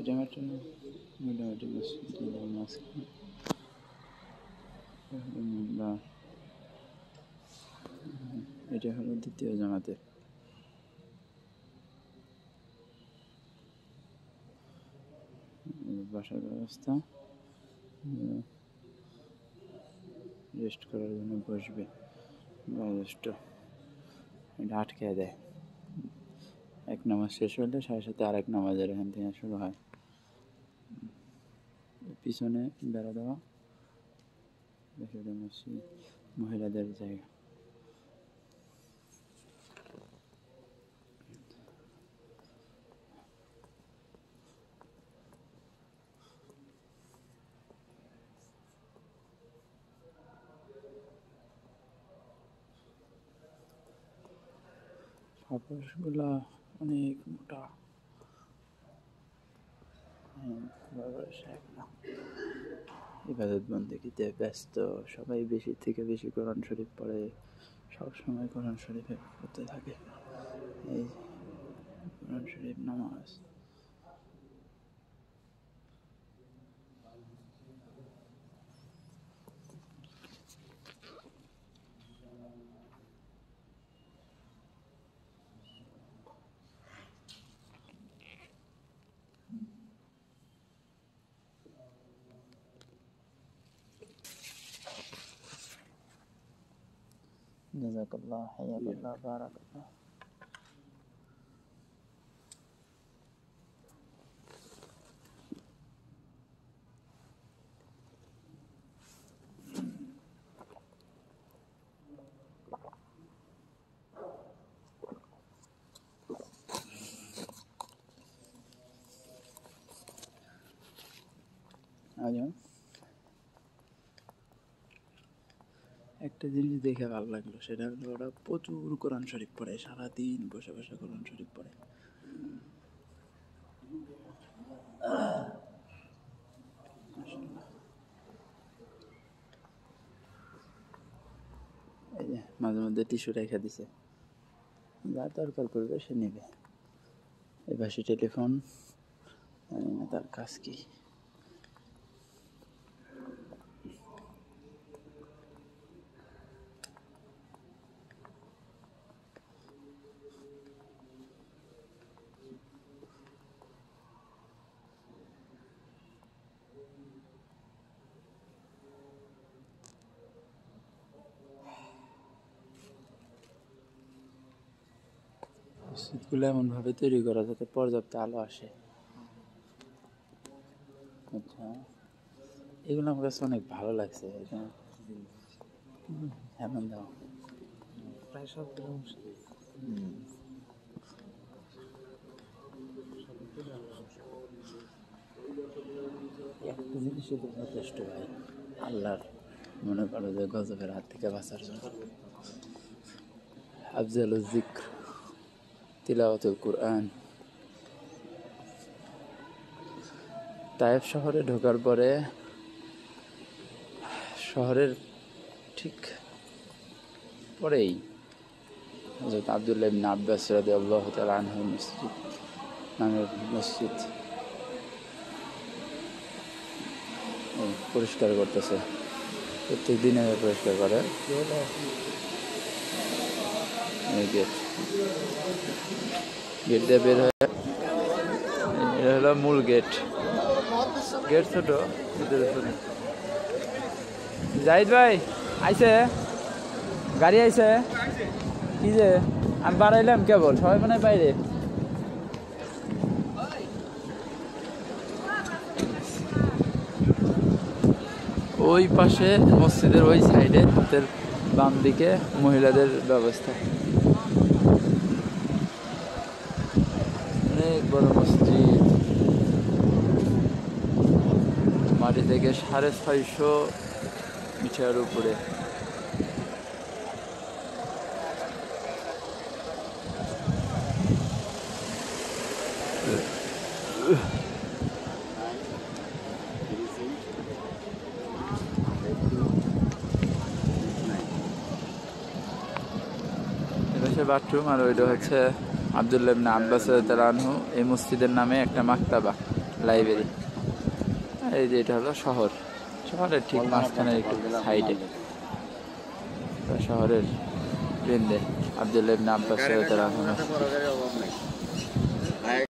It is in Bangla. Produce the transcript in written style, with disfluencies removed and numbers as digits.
জায়গাটা মোটামুটি মসজিদের মাঝখানে এটা হলো দ্বিতীয় জামাতে। বসার ব্যবস্থা, রেস্ট করার জন্য বসবে, যথেষ্ট। এটা আটকে দেয়, এক নামাজ শেষ হলে সাথে সাথে আরেক নামাজের এখান থেকে শুরু হয়। পিছনে বেড়া দেওয়া, মসজিদ মহিলাদের জায়গা। ফাপড়গুলা অনেক মোটা, ইবাদত বন্দেগীতে ব্যস্ত সবাই, বেশি থেকে বেশি কোরআন শরীফ পড়ে, সবসময় কোরআন শরীফে পড়তে থাকে। এই কোরআন শরীফ নামাজ জাযাকাল্লাহ, হায়াকাল্লাহ, বারাকাল্লাহ। একটা জিনিস দেখে ভালো লাগলো, সেটা হলো ওরা প্রচুর কোরআন শরীফ পড়ে, সারাদিন বসে বসে কোরআন শরীফ পড়ে। এই যে মাঝে মধ্যে টিস্যু রেখে দিছে, যা দরকার পড়বে সে নেবে। এই পাশে টেলিফোন, তার কাজ কি। মসজিদগুলো এমনভাবে তৈরি করা যাতে পর্যাপ্ত আলো আসে। আচ্ছা, এগুলো আমার কাছে অনেক ভালো লাগছে। এমন দাও প্রায় সবগুলো একটা জিনিস যথেষ্ট ভাই, আল্লাহর মনে করো যে গজবের হাত থেকে বাঁচার জন্য আফজালুজ যিকর তিলাওয়াতুল কুরআন। তায়েফ শহরে ঢোকার পরে শহরের ঠিক পরেই হযরত আব্দুল্লাহ ইবনে আব্বাস রাদিয়াল্লাহু তাআলা আনহু মসজিদ নামের মসজিদ পরিষ্কার করতেছে, প্রত্যেক দিনে পরিষ্কার করে। গেট দিয়ে বের হয়ে, এটা হলো মূল গেট। গেট ছোট, জাহিদ ভাই আইছে, গাড়ি আইছে কি যে আমি বাড়াইলাম কেবল, সবাই মানে বাইরে। ওই পাশে মসজিদের ওই সাইডে হাতের বাম দিকে মহিলাদের ব্যবস্থা। অনেক বড় মসজিদ, মাটি থেকে 650 মিটার উপরে। বাথরুম, আর ওইটা হচ্ছে আব্দুল্লাহ ইবনে আব্বাস রাদিয়াল্লাহু আনহু এই মসজিদের নামে একটা মাকতাবা। লাইব্রেরি। আর এই যে এটা হলো শহর, শহরের ঠিক মাঝখানে একটু সাইডে, শহরের কেন্দ্রে আব্দুল্লাহ ইবনে আব্বাস রাদিয়াল্লাহু আনহু।